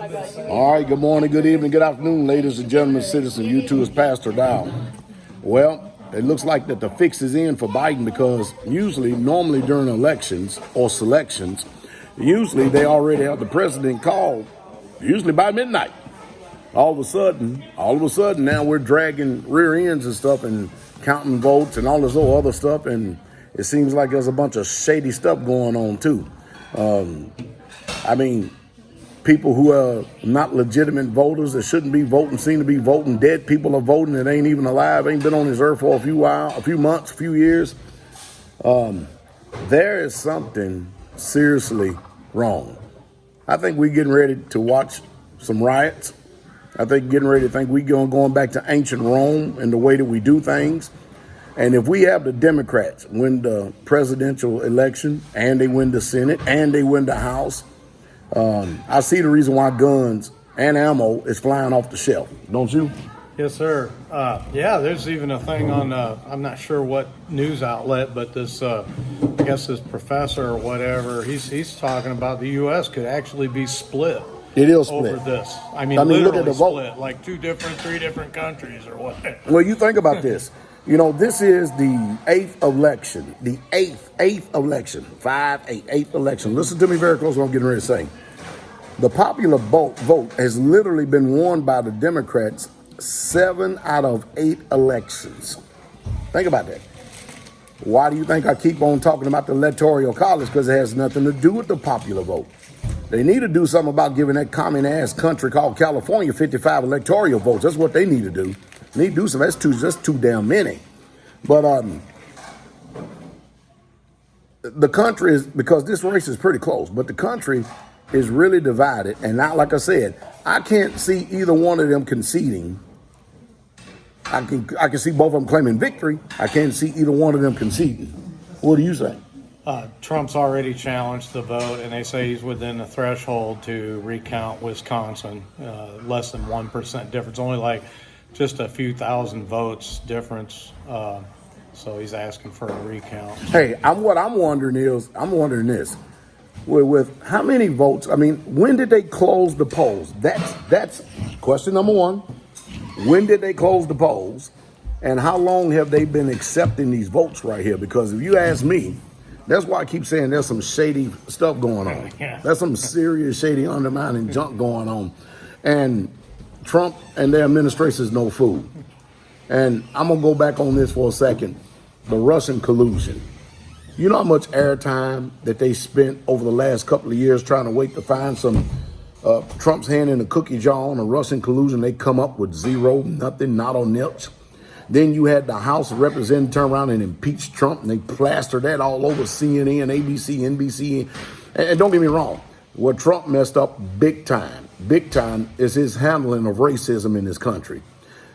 All right, good morning, good evening, good afternoon, ladies and gentlemen, citizens. You too is Pastor Dowell. Well, it looks like that the fix is in for Biden because normally during elections or selections, usually they already have the president called, usually by midnight. All of a sudden, now we're dragging rear ends and stuff and counting votes and all this other stuff, and it seems like there's a bunch of shady stuff going on too. People who are not legitimate voters that shouldn't be voting seem to be voting. Dead people are voting that ain't even alive, ain't been on this earth for a few months, a few years. There is something seriously wrong. I think we're getting ready to watch some riots. I think we're going back to ancient Rome and the way that we do things. And if we have the Democrats win the presidential election and they win the Senate and they win the House, I see the reason why guns and ammo is flying off the shelf. Don't you? Yes, sir. There's even a thing on, I'm not sure what news outlet, but this, I guess this professor or whatever, he's talking about the U.S. could actually be split. It is split. Over this. I mean literally look at the split, vote. like three different countries or whatever. Well, you think about this. You know, this is the eighth election, eighth election, 8th election. Listen to me very close what I'm getting ready to say. The popular vote has literally been won by the Democrats 7 out of 8 elections. Think about that. Why do you think I keep on talking about the Electoral College? Because it has nothing to do with the popular vote. They need to do something about giving that common-ass country called California 55 electoral votes. That's what they need to do. They need to do something. That's too damn many. But the country is, because this race is pretty close, but the country is really divided. And not, like I said, I can't see either one of them conceding. I can see both of them claiming victory. I can't see either one of them conceding. What do you say? Trump's already challenged the vote, and they say he's within the threshold to recount Wisconsin. Less than 1% difference, only like just a few thousand votes difference. So he's asking for a recount. Hey, I'm wondering this. With how many votes? I mean, when did they close the polls? That's question number one. When did they close the polls? And how long have they been accepting these votes right here? Because if you ask me, that's why I keep saying there's some shady stuff going on. Yeah. There's some serious shady undermining junk going on. And Trump and their administration is no fool. And I'm going to go back on this for a second. The Russian collusion. You know how much airtime that they spent over the last couple of years trying to wait to find some Trump's hand in a cookie jar on a Russian collusion? They come up with zero, nothing, not on nilch. Then you had the House of Representatives turn around and impeach Trump, and they plastered that all over CNN, ABC, NBC. And don't get me wrong, what Trump messed up big time is his handling of racism in this country.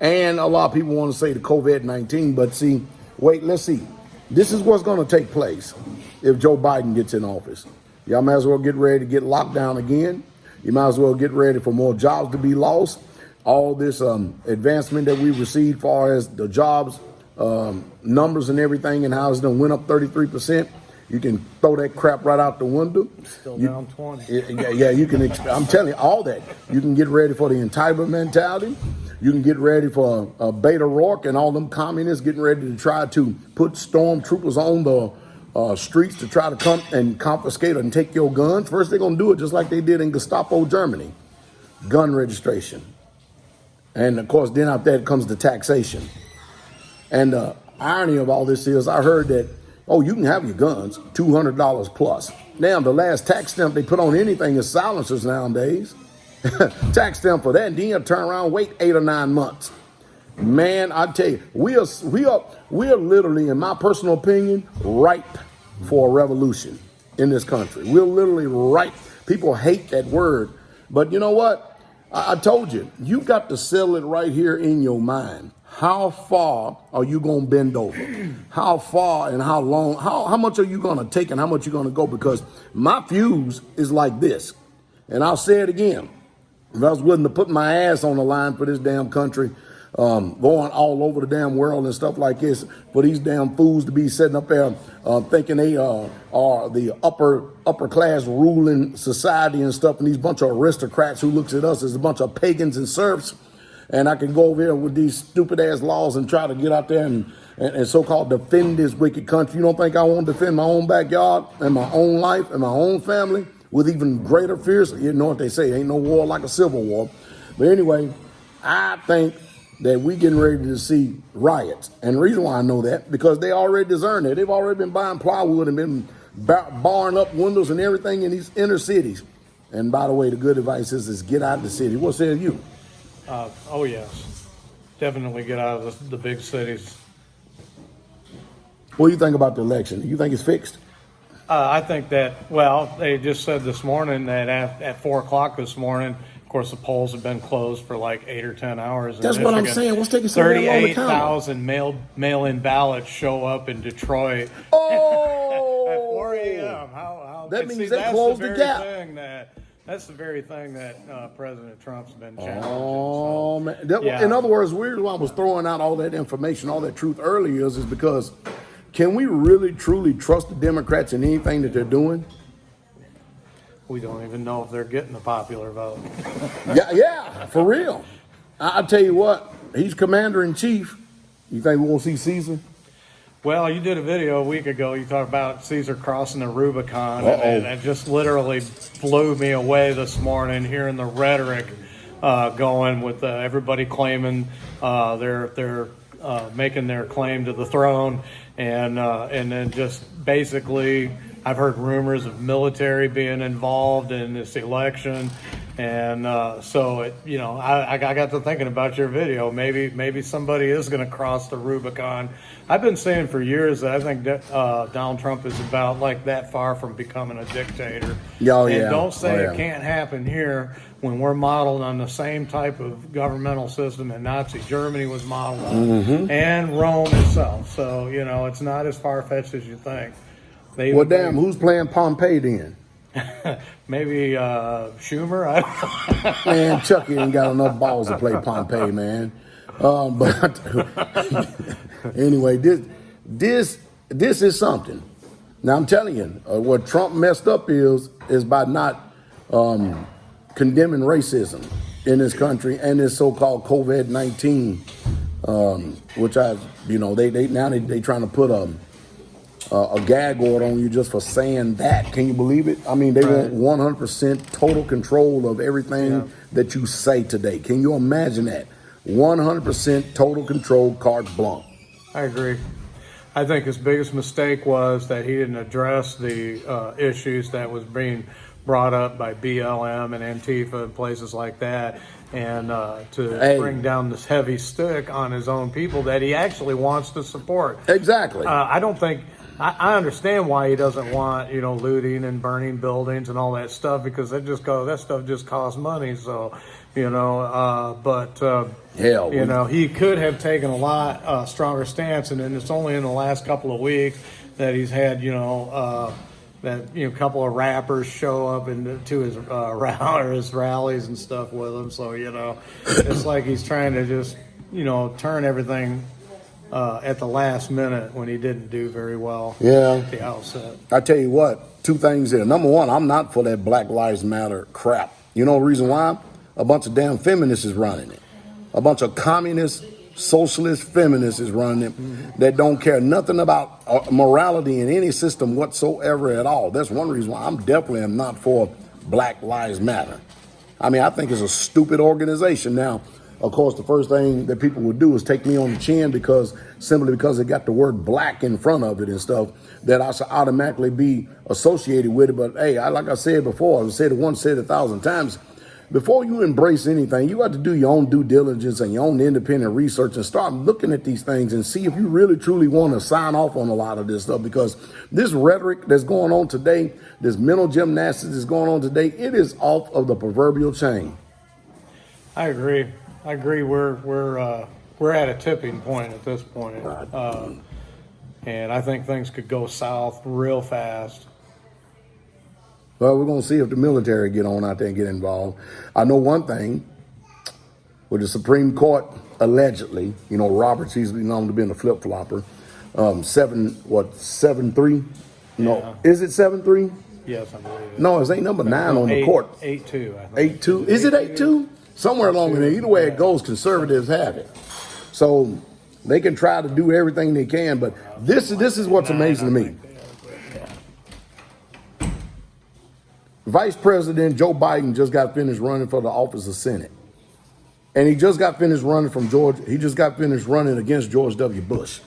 And a lot of people want to say the COVID-19, but see, wait, let's see. This is what's going to take place if Joe Biden gets in office. Y'all might as well get ready to get locked down again. You might as well get ready for more jobs to be lost. All this advancement that we received as far as the jobs numbers and everything and how it's done went up 33%. You can throw that crap right out the window. Still down 20. Yeah, you can. I'm telling you, all that. You can get ready for the entitlement mentality. You can get ready for Beta Rourke and all them communists getting ready to try to put stormtroopers on the streets to try to come and confiscate and take your guns. First, they're going to do it just like they did in Gestapo Germany. Gun registration. And, of course, then out there comes the taxation. And the irony of all this is I heard that, you can have your guns, $200 plus. Now, the last tax stamp they put on anything is silencers nowadays. Tax stamp for that, and then you turn around and wait 8 or 9 months. Man, I tell you, we are literally, in my personal opinion, ripe for a revolution in this country. We're literally ripe. People hate that word. But you know what? I told you, you got to settle it right here in your mind. How far are you going to bend over? How far and how long? How much are you going to take and how much you're going to go? Because my fuse is like this. And I'll say it again. If I was willing to put my ass on the line for this damn country, going all over the damn world and stuff like this, for these damn fools to be sitting up there thinking they are the upper class ruling society and stuff, and these bunch of aristocrats who looks at us as a bunch of pagans and serfs. And I can go over here with these stupid ass laws and try to get out there and so-called defend this wicked country. You don't think I won't defend my own backyard and my own life and my own family with even greater fears? You know what they say, ain't no war like a civil war. But anyway, I think that we getting ready to see riots. And the reason why I know that, because they already discern it. They've already been buying plywood and been barring up windows and everything in these inner cities. And by the way, the good advice is get out of the city. What say you? Oh yes, definitely get out of the big cities. What do you think about the election? You think it's fixed? I think that, well, they just said this morning that at 4 o'clock this morning, of course, the polls have been closed for like 8 or 10 hours. That's what I'm saying. What's taking so long to count? 38,000 mail-in ballots show up in Detroit. Oh! At 4 a.m. How that means they closed the gap. That's the very thing that President Trump's been challenging. Oh, man. Yeah. In other words, the reason why I was throwing out all that information, all that truth earlier is because can we really, truly trust the Democrats in anything that they're doing? We don't even know if they're getting the popular vote. Yeah, for real. I'll tell you what, he's commander-in-chief. You think we won't see Caesar? Well, you did a video a week ago. You talked about Caesar crossing the Rubicon, and it just literally blew me away this morning hearing the rhetoric going with everybody claiming they're making their claim to the throne, and then just basically, I've heard rumors of military being involved in this election. And so, I got to thinking about your video. Maybe somebody is going to cross the Rubicon. I've been saying for years that I think that, Donald Trump is about like that far from becoming a dictator. And don't say it can't happen here when we're modeled on the same type of governmental system that Nazi Germany was modeled on, and Rome itself. So, it's not as far-fetched as you think. Who's playing Pompey then? Maybe Schumer. I don't know. Man, Chucky ain't got enough balls to play Pompey, man. But anyway, this is something. Now I'm telling you, what Trump messed up is by not condemning racism in this country and this so-called COVID-19, which they trying to put a gag order on you just for saying that. Can you believe it? I mean, they want 100% total control of everything that you say today. Can you imagine that? 100% total control, carte blanche. I agree. I think his biggest mistake was that he didn't address the issues that was being brought up by BLM and Antifa and places like that, and bring down this heavy stick on his own people that he actually wants to support. Exactly. I don't think... I understand why he doesn't want, looting and burning buildings and all that stuff, because that stuff just costs money. So, he could have taken a lot stronger stance, and then it's only in the last couple of weeks that he's had, couple of rappers show up to his his rallies and stuff with him. So, it's like he's trying to just, turn everything at the last minute when he didn't do very well at the outset. I tell you what, two things here. Number one, I'm not for that Black Lives Matter crap. You know the reason why? A bunch of damn feminists is running it. A bunch of communist, socialist feminists is running it that don't care nothing about morality in any system whatsoever at all. That's one reason why I'm definitely am not for Black Lives Matter. I mean, I think it's a stupid organization. Now, of course, the first thing that people would do is take me on the chin simply because it got the word black in front of it and stuff, that I should automatically be associated with it. But hey, like I said before, I've said it once, said it 1,000 times. Before you embrace anything, you got to do your own due diligence and your own independent research and start looking at these things and see if you really truly want to sign off on a lot of this stuff, because this rhetoric that's going on today, this mental gymnastics that's going on today, it is off of the proverbial chain. I agree. We're at a tipping point at this point, and I think things could go south real fast. Well, we're going to see if the military get on out there and get involved. I know one thing, with the Supreme Court allegedly, Roberts, he's known to be a flip flopper. 7-3? No, Yeah. is it 7-3? Yes, I believe it. No, it ain't number 9 on the court. 8-2, I think. 8-2? Is it 8-2? Somewhere along in there. Either way it goes, conservatives have it. So they can try to do everything they can, but this is what's amazing to me. Vice President Joe Biden just got finished running for the office of Senate. And he just got finished running against George W. Bush.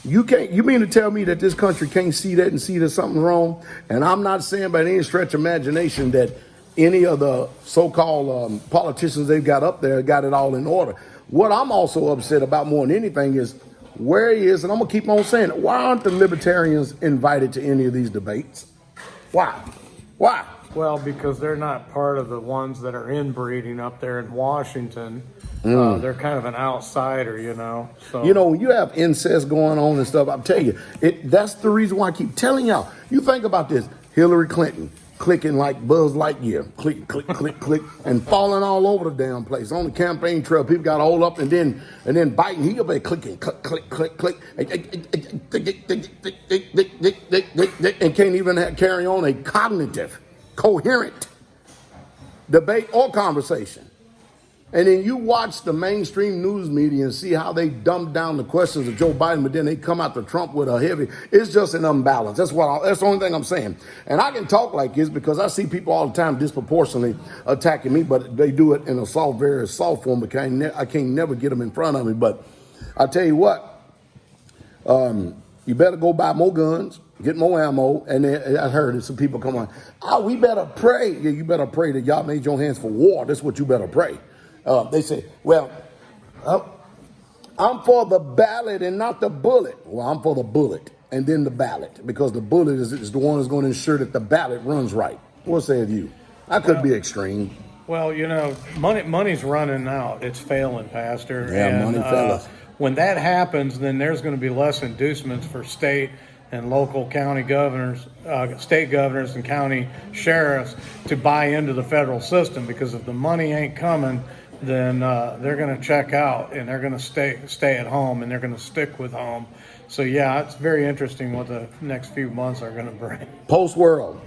You mean to tell me that this country can't see that and see there's something wrong? And I'm not saying by any stretch of imagination that any of the so-called politicians they've got up there got it all in order. What I'm also upset about more than anything is where he is, and I'm going to keep on saying it, why aren't the libertarians invited to any of these debates? Why? Well, because they're not part of the ones that are inbreeding up there in Washington. They're kind of an outsider, So when you have incest going on and stuff, I'll tell you, that's the reason why I keep telling y'all. You think about this: Hillary Clinton clicking like Buzz Lightyear, click, click, click, click, and falling all over the damn place on the campaign trail. People got all up, and then Biden, he up there clicking, click, click, click, click, and can't even carry on a cognitive, coherent debate or conversation. And then you watch the mainstream news media and see how they dumb down the questions of Joe Biden, but then they come out to Trump with a heavy. It's just an imbalance. That's the only thing I'm saying. And I can talk like this because I see people all the time disproportionately attacking me, but they do it in a very soft form. Because I can't never get them in front of me. But I tell you what, you better go buy more guns, get more ammo. And then I heard some people come on. We better pray. Yeah, you better pray that y'all made your hands for war. That's what you better pray. They say, well, I'm for the ballot and not the bullet. Well, I'm for the bullet and then the ballot, because the bullet is the one that's going to ensure that the ballot runs right. What say of you? I could be extreme. Well, money's running out. It's failing, Pastor. Yeah, money fellas. When that happens, then there's going to be less inducements for state and local county governors, state governors and county sheriffs to buy into the federal system, because if the money ain't coming, then they're going to check out and they're going to stay at home and they're going to stick with home. So, yeah, it's very interesting what the next few months are going to bring. Post-world.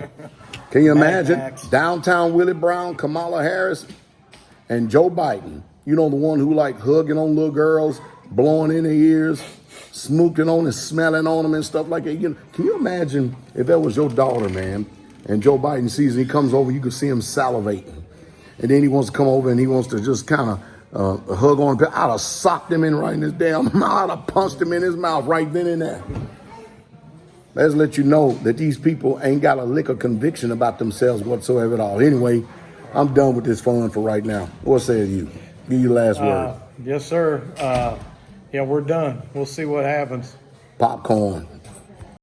Can you imagine? Max. Downtown Willie Brown, Kamala Harris, and Joe Biden. The one who like hugging on little girls, blowing in their ears, smooking on and smelling on them and stuff like that. Can you imagine if that was your daughter, man, and Joe Biden sees and he comes over, you could see him salivating. And then he wants to come over and he wants to just kind of hug on. I'd have socked him right in his damn mouth. I'd have punched him in his mouth right then and there. Let's let you know that these people ain't got a lick of conviction about themselves whatsoever at all. Anyway, I'm done with this fun for right now. What say you? Give your last word. Yes, sir. Yeah, we're done. We'll see what happens. Popcorn.